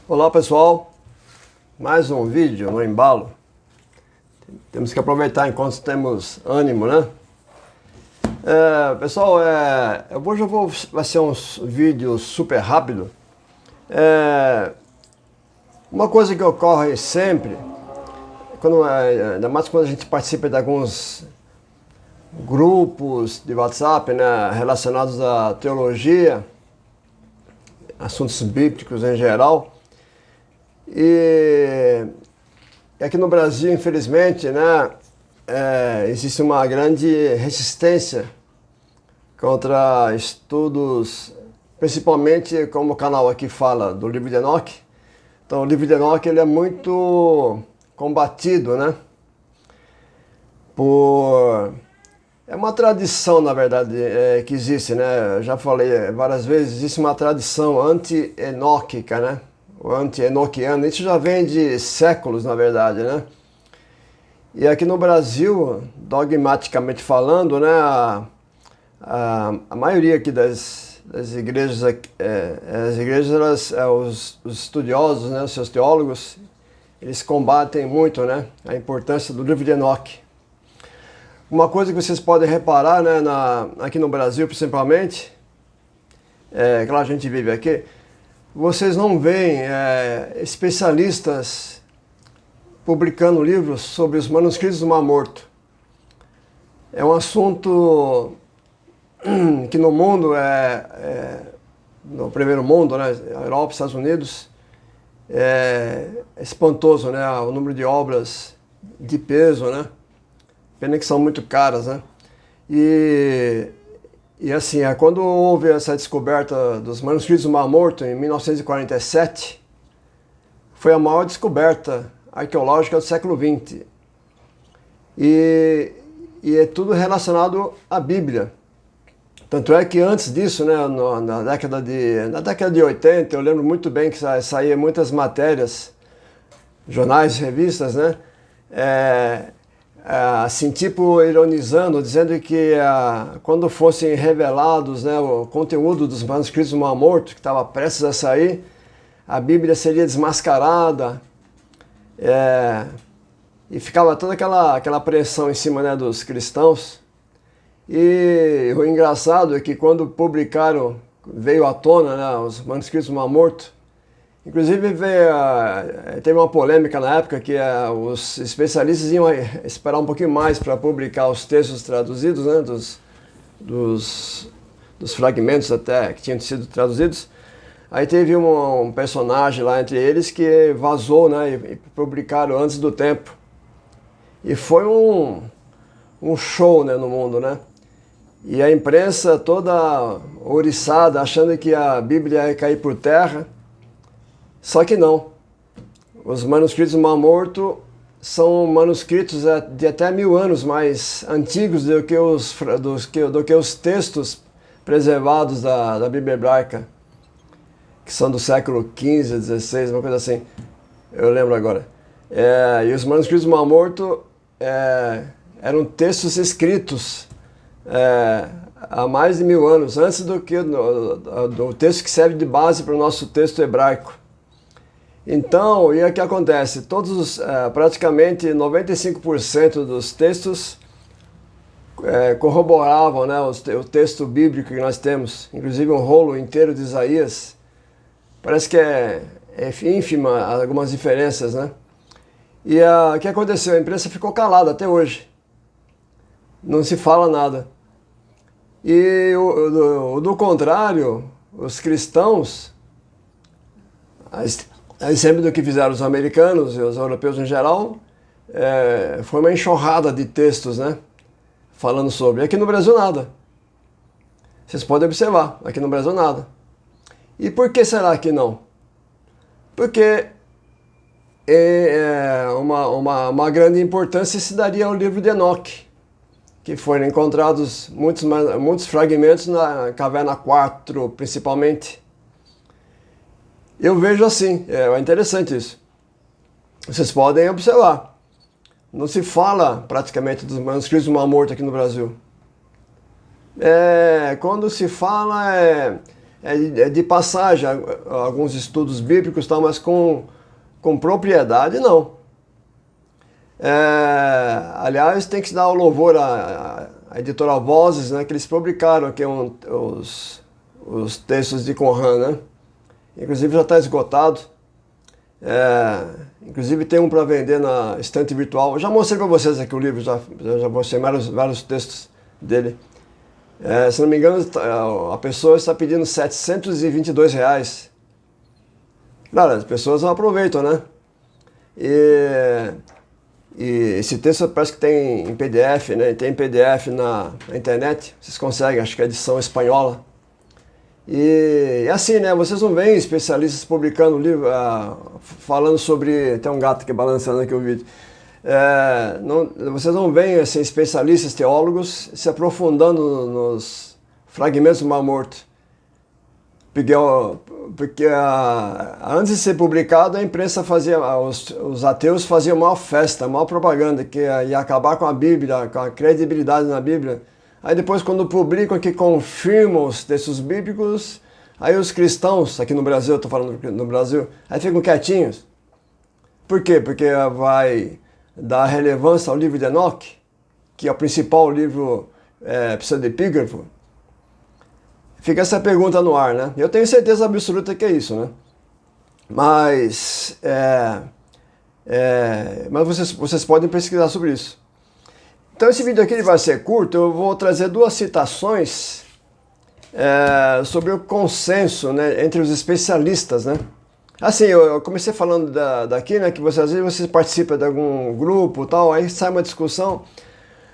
Olá pessoal, mais um vídeo no embalo. Temos que aproveitar enquanto temos ânimo, né? Pessoal, vai ser um vídeo super rápido. Uma coisa que ocorre sempre, ainda mais quando a gente participa de alguns grupos de WhatsApp, né, relacionados à teologia, assuntos bíblicos em geral. E aqui no Brasil, infelizmente, né, existe uma grande resistência contra estudos, principalmente como o canal aqui fala do livro de Enoque. Então o livro de Enoque ele é muito combatido, né? É uma tradição, na verdade, que existe, né? Eu já falei várias vezes, existe uma tradição anti-enóquica, né? O anti-enoquiano, isso já vem de séculos, na verdade, né? E aqui no Brasil, dogmaticamente falando, né, a maioria aqui das igrejas, as igrejas, os estudiosos, né, os seus teólogos, eles combatem muito, né, a importância do livro de Enoque. Uma coisa que vocês podem reparar, né, aqui no Brasil, principalmente, claro, a gente vive aqui, vocês não veem especialistas publicando livros sobre os manuscritos do Mar Morto. É um assunto que no mundo, no primeiro mundo, né, Europa, Estados Unidos, é espantoso, né, o número de obras de peso, né, pena que são muito caras, né, e assim, quando houve essa descoberta dos manuscritos do Mar Morto, em 1947, foi a maior descoberta arqueológica do século XX. E é tudo relacionado à Bíblia. Tanto é que antes disso, né, na década de 80, eu lembro muito bem que saíam muitas matérias, jornais, revistas, né, assim, tipo ironizando, dizendo que quando fossem revelados, né, o conteúdo dos manuscritos do Mar Morto, que estava prestes a sair, a Bíblia seria desmascarada, e ficava toda aquela pressão em cima, né, dos cristãos. E o engraçado é que quando publicaram, veio à tona, né, os manuscritos do Mar Morto, inclusive teve uma polêmica na época que os especialistas iam esperar um pouquinho mais para publicar os textos traduzidos, né, dos fragmentos até que tinham sido traduzidos. Aí teve um personagem lá entre eles que vazou, né, e publicaram antes do tempo. E foi um show, né, no mundo, né? E a imprensa toda ouriçada, achando que a Bíblia ia cair por terra. Só que não. Os manuscritos do Mar Morto são manuscritos de até 1000 anos mais antigos do que os textos preservados da Bíblia hebraica, que são do século XV, XVI, uma coisa assim. Eu lembro agora. E os manuscritos do Mar Morto eram textos escritos há mais de 1000 anos, antes do texto que serve de base para o nosso texto hebraico. Então, e o que acontece? Praticamente 95% dos textos corroboravam, né, o texto bíblico que nós temos, inclusive um rolo inteiro de Isaías. Parece que é ínfima algumas diferenças, né? E o que aconteceu? A imprensa ficou calada até hoje. Não se fala nada. E do contrário, os cristãos, a exemplo do que fizeram os americanos e os europeus em geral, foi uma enxurrada de textos, né, falando sobre. Aqui no Brasil nada. Vocês podem observar, aqui no Brasil nada. E por que será que não? Porque uma grande importância se daria ao livro de Enoque, que foram encontrados muitos fragmentos na caverna 4, principalmente. Eu vejo assim, é interessante isso. Vocês podem observar. Não se fala praticamente dos manuscritos do Mar Morto aqui no Brasil. Quando se fala, é de passagem, alguns estudos bíblicos, tal, mas com propriedade, não. Aliás, tem que dar o louvor à editora Vozes, né, que eles publicaram aqui os textos de Qumran, né? Inclusive já está esgotado. Inclusive tem um para vender na estante virtual. Eu já mostrei para vocês aqui o livro, já mostrei vários textos dele. Se não me engano, a pessoa está pedindo R$722. Claro, as pessoas não aproveitam, né? E esse texto parece que tem em PDF, né? Tem em PDF na internet, vocês conseguem, acho que é edição espanhola. E assim, né? Vocês não veem especialistas publicando livro, falando sobre... Tem um gato aqui balançando aqui o vídeo. Vocês não veem assim, especialistas, teólogos, se aprofundando nos fragmentos do Mar Morto. Porque antes de ser publicado, a imprensa fazia, os ateus faziam maior festa, maior propaganda, que ia acabar com a Bíblia, com a credibilidade na Bíblia. Aí depois, quando publicam que confirmam os textos bíblicos, aí os cristãos, aqui no Brasil, eu estou falando no Brasil, aí ficam quietinhos. Por quê? Porque vai dar relevância ao livro de Enoque, que é o principal livro pseudepígrafo. Fica essa pergunta no ar, né? Eu tenho certeza absoluta que é isso, né? Mas vocês podem pesquisar sobre isso. Então esse vídeo aqui ele vai ser curto, eu vou trazer duas citações sobre o consenso, né, entre os especialistas, né? Assim, eu comecei falando daqui, né, que às vezes você participa de algum grupo tal, aí sai uma discussão,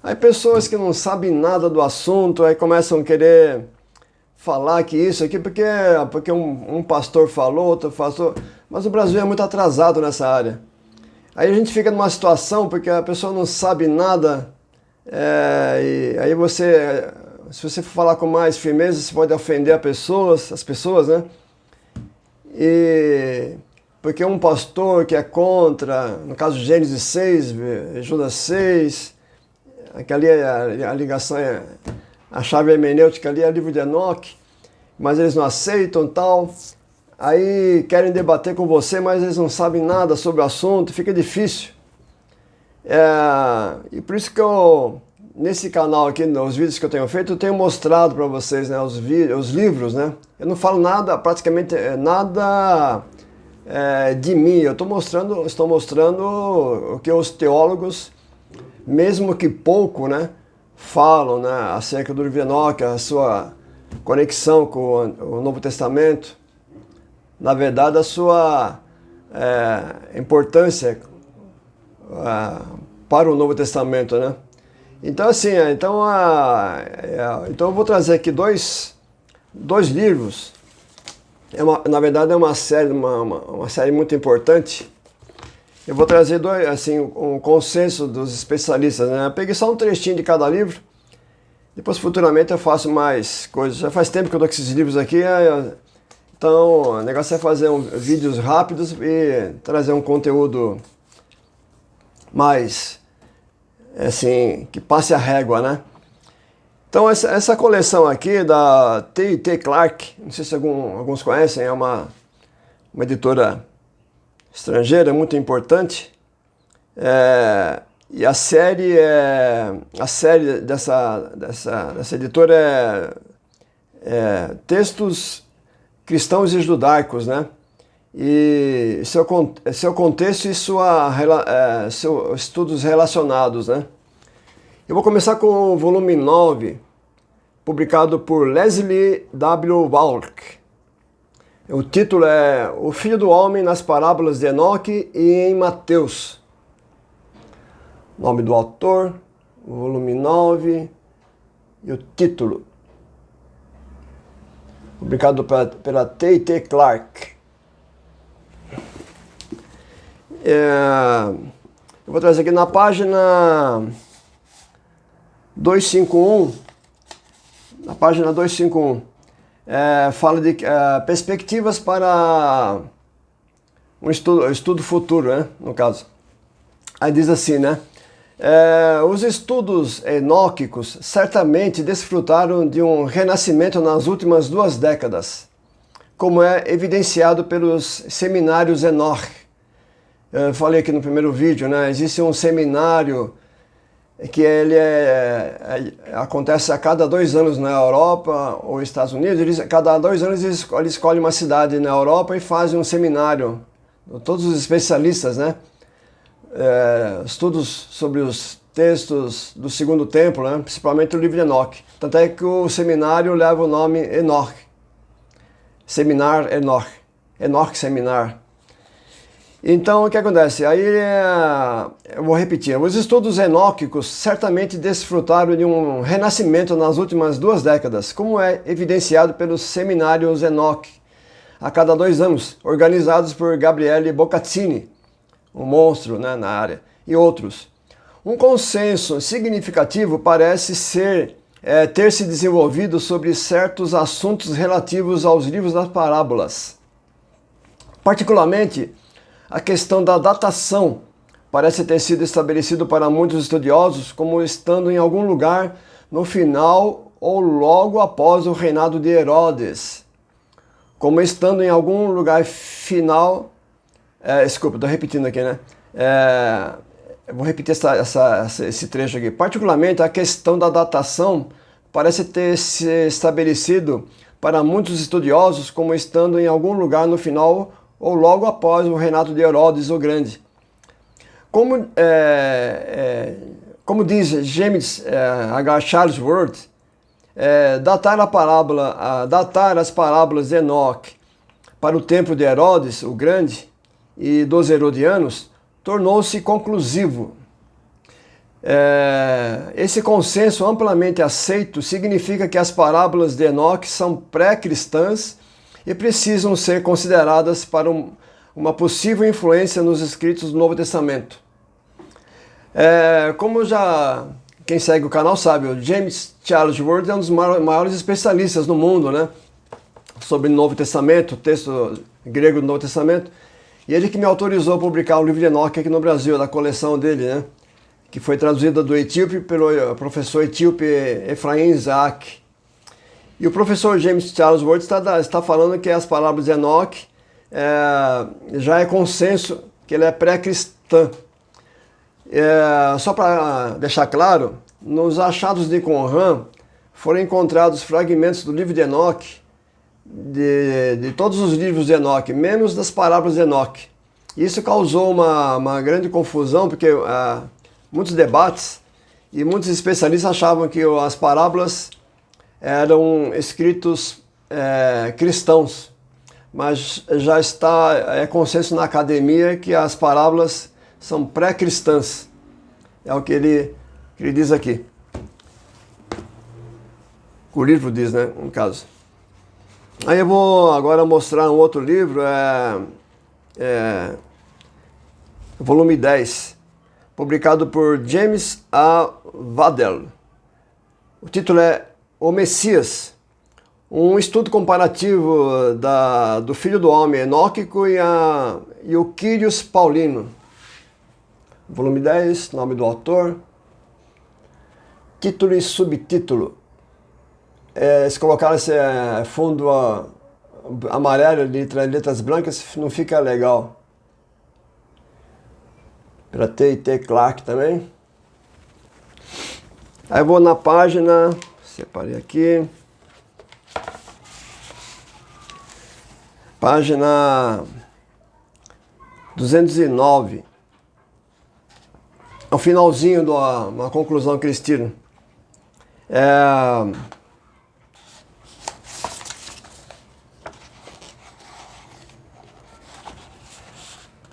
aí pessoas que não sabem nada do assunto, aí começam a querer falar que isso aqui, porque um pastor falou, outro pastor, mas o Brasil é muito atrasado nessa área. Aí a gente fica numa situação, porque a pessoa não sabe nada, e aí se você for falar com mais firmeza, você pode ofender as pessoas, né? E porque um pastor que é contra, no caso Gênesis 6, Judas 6, que ali a ligação a chave hermenêutica ali é o livro de Enoque, mas eles não aceitam tal, aí querem debater com você, mas eles não sabem nada sobre o assunto, fica difícil. E por isso que nesse canal aqui, nos vídeos que eu tenho feito, eu tenho mostrado para vocês, né, os livros, né? Eu não falo nada, praticamente nada de mim, eu estou mostrando o que os teólogos, mesmo que pouco, né, falam, né, acerca do livro de Enoque, a sua conexão com o Novo Testamento, na verdade a sua importância para o Novo Testamento, né? Então assim, então eu vou trazer aqui dois livros. Na verdade é uma série muito importante. Eu vou trazer um consenso dos especialistas, né? Eu peguei só um trechinho de cada livro. Depois futuramente eu faço mais coisas. Já faz tempo que eu estou com esses livros aqui. Então o negócio é fazer vídeos rápidos e trazer um conteúdo mais assim, que passe a régua, né? Então essa coleção aqui da T.I.T. Clark, não sei se alguns conhecem, é uma editora estrangeira muito importante. E a série dessa editora é Textos Cristãos e Judaicos, né? E seu contexto e seus estudos relacionados, né? Eu vou começar com o volume 9, publicado por Leslie W. Walk. O título é O Filho do Homem nas Parábolas de Enoque e em Mateus. Nome do autor, o volume 9 e o título. Publicado pela T.I.T. Clark. Eu vou trazer aqui na página 251. Na página 251. Fala de perspectivas para um estudo futuro, né? No caso. Aí diz assim, né? Os estudos enóquicos certamente desfrutaram de um renascimento nas últimas 2 décadas. como é evidenciado pelos seminários Enoch. Eu falei aqui no primeiro vídeo, né? Existe um seminário que acontece a cada 2 anos na Europa ou Estados Unidos. A cada 2 anos eles escolhem uma cidade na Europa e fazem um seminário. Todos os especialistas, né? Estudos sobre os textos do Segundo Templo, né? Principalmente o livro de Enoch. Tanto é que o seminário leva o nome Enoch. Seminar Enoch. Enoch Seminar. Então, o que acontece? Aí, eu vou repetir. Os estudos enóquicos certamente desfrutaram de um renascimento nas últimas 2 décadas, como é evidenciado pelos seminários Enoch, a cada 2 anos, organizados por Gabriele Boccaccini, um monstro, né, na área, e outros. Um consenso significativo parece ter se desenvolvido sobre certos assuntos relativos aos livros das parábolas. Particularmente, a questão da datação parece ter sido estabelecido para muitos estudiosos como estando em algum lugar no final ou logo após o reinado de Herodes. Como estando em algum lugar final... desculpa, estou repetindo aqui, né? Eu vou repetir esse trecho aqui. Particularmente, a questão da datação parece ter se estabelecido para muitos estudiosos como estando em algum lugar no final ou logo após o reinado de Herodes o Grande. Como diz James H. Charlesworth, datar as parábolas de Enoch para o tempo de Herodes o Grande e dos herodianos tornou-se conclusivo. Esse consenso amplamente aceito significa que as parábolas de Enoch são pré-cristãs e precisam ser consideradas para uma possível influência nos escritos do Novo Testamento. Como quem segue o canal sabe, o James Charlesworth é um dos maiores especialistas no mundo, né, sobre o Novo Testamento, o texto grego do Novo Testamento, e ele que me autorizou a publicar o livro de Enoch aqui no Brasil, da coleção dele, né, que foi traduzida do etíope pelo professor etíope Efraim Isaac. E o professor James Charlesworth está falando que as parábolas de Enoch já é consenso que ele é pré-cristã. Só para deixar claro, nos achados de Qumran foram encontrados fragmentos do livro de Enoch, de todos os livros de Enoch, menos das parábolas de Enoch. Isso causou uma grande confusão, porque muitos debates e muitos especialistas achavam que as parábolas eram escritos cristãos, mas já está consenso na academia que as parábolas são pré-cristãs. É o que ele diz aqui. O livro diz, né, no caso. Aí eu vou agora mostrar um outro livro, volume 10, publicado por James A. Waddell. O título é O Messias, um estudo comparativo do Filho do Homem enóquico e o Quírios Paulino. Volume 10, nome do autor, título e subtítulo. Se colocar esse fundo amarelo de letras brancas, não fica legal. Para T e T Clark também. Aí eu vou na página, separei aqui, página 209, é o finalzinho de uma conclusão cristina.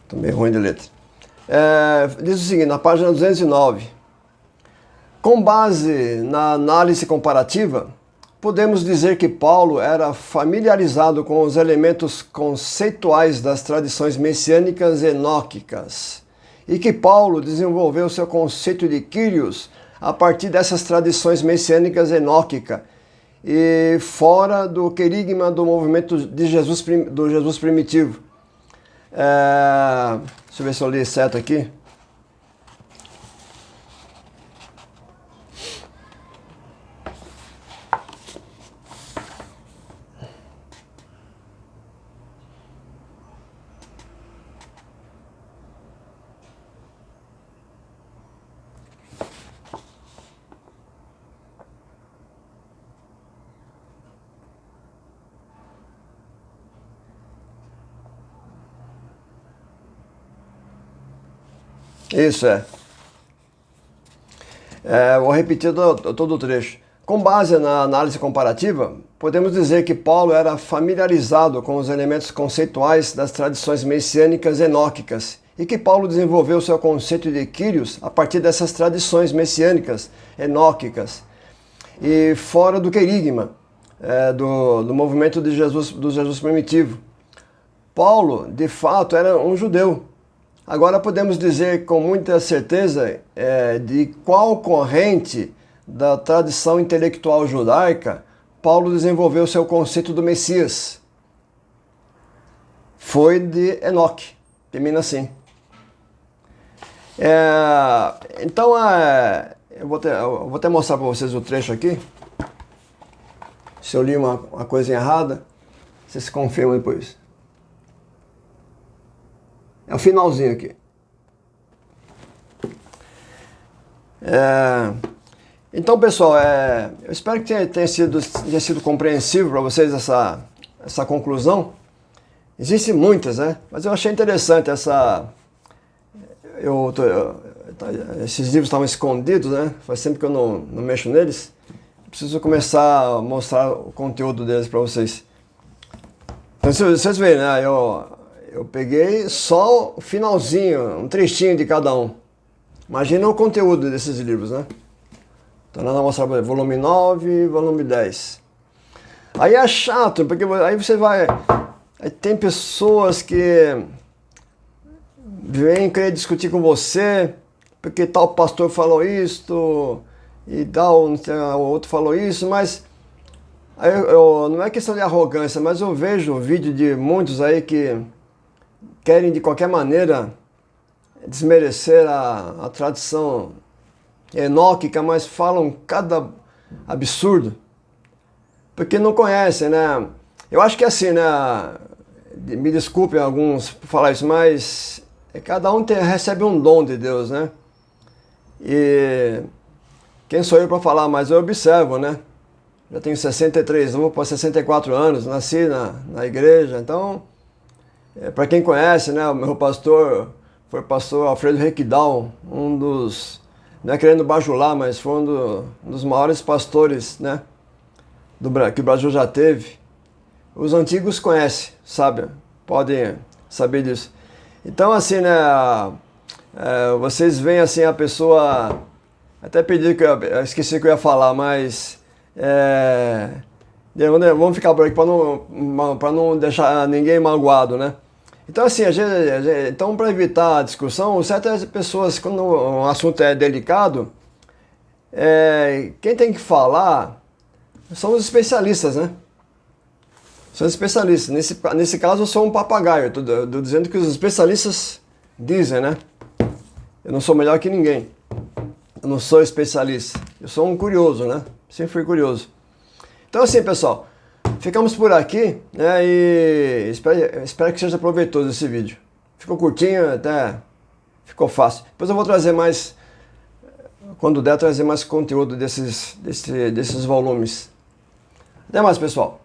Tô meio ruim de letra. Diz o seguinte, na página 209. Com base na análise comparativa, podemos dizer que Paulo era familiarizado com os elementos conceituais das tradições messiânicas enóquicas e que Paulo desenvolveu seu conceito de Kyrios a partir dessas tradições messiânicas enóquicas e fora do querigma do movimento do Jesus primitivo. Deixa eu ver se eu li certo aqui. Isso é. Vou repetir todo o trecho. Com base na análise comparativa, podemos dizer que Paulo era familiarizado com os elementos conceituais das tradições messiânicas enóquicas e que Paulo desenvolveu seu conceito de Kyrios a partir dessas tradições messiânicas enóquicas e fora do querigma do movimento de Jesus, do Jesus primitivo. Paulo, de fato, era um judeu. Agora podemos dizer com muita certeza de qual corrente da tradição intelectual judaica Paulo desenvolveu seu conceito do Messias. Foi de Enoque, termina assim. Então, eu vou até mostrar para vocês o trecho aqui. Se eu li uma coisa errada, vocês confirmam depois. É o finalzinho aqui. Então, pessoal, eu espero que tenha sido compreensível para vocês essa conclusão. Existem muitas, né? Mas eu achei interessante esses livros estavam escondidos, né? Faz tempo que eu não mexo neles. Preciso começar a mostrar o conteúdo deles para vocês. Então, vocês veem, né? Eu peguei só o finalzinho, um trechinho de cada um. Imagina o conteúdo desses livros, né? Então, nós vamos mostrar volume 9, volume 10. Aí é chato, porque aí você vai... Aí tem pessoas que vêm querer discutir com você, porque tal pastor falou isso, e tal, o outro falou isso, mas... não é questão de arrogância, mas eu vejo o vídeo de muitos aí que querem de qualquer maneira desmerecer a tradição enóquica, mas falam cada absurdo, porque não conhecem, né? Eu acho que é assim, né? Me desculpem alguns por falar isso, mas cada um recebe um dom de Deus, né? E quem sou eu para falar, mas eu observo, né? Já tenho 63, vou para 64 anos, nasci na igreja, então, para quem conhece, né? O meu pastor foi o pastor Alfredo Requidal, um dos... Não é querendo bajular, mas foi um dos maiores pastores, né, que o Brasil já teve. Os antigos conhecem, sabem, podem saber disso. Então, assim, né, vocês veem assim a pessoa... Até pedi que eu esqueci que eu ia falar, mas... vamos ficar por aqui para não deixar ninguém magoado, né? Então, assim, então, para evitar a discussão, certas pessoas, quando um assunto é delicado, quem tem que falar são os especialistas, né? São os especialistas. Nesse caso, eu sou um papagaio. Estou dizendo que os especialistas dizem, né? Eu não sou melhor que ninguém. Eu não sou especialista. Eu sou um curioso, né? Sempre fui curioso. Então, assim, pessoal... Ficamos por aqui, né, e espero que seja proveitoso esse vídeo. Ficou curtinho, até ficou fácil. Depois eu vou trazer mais, quando der, trazer mais conteúdo desses volumes. Até mais, pessoal.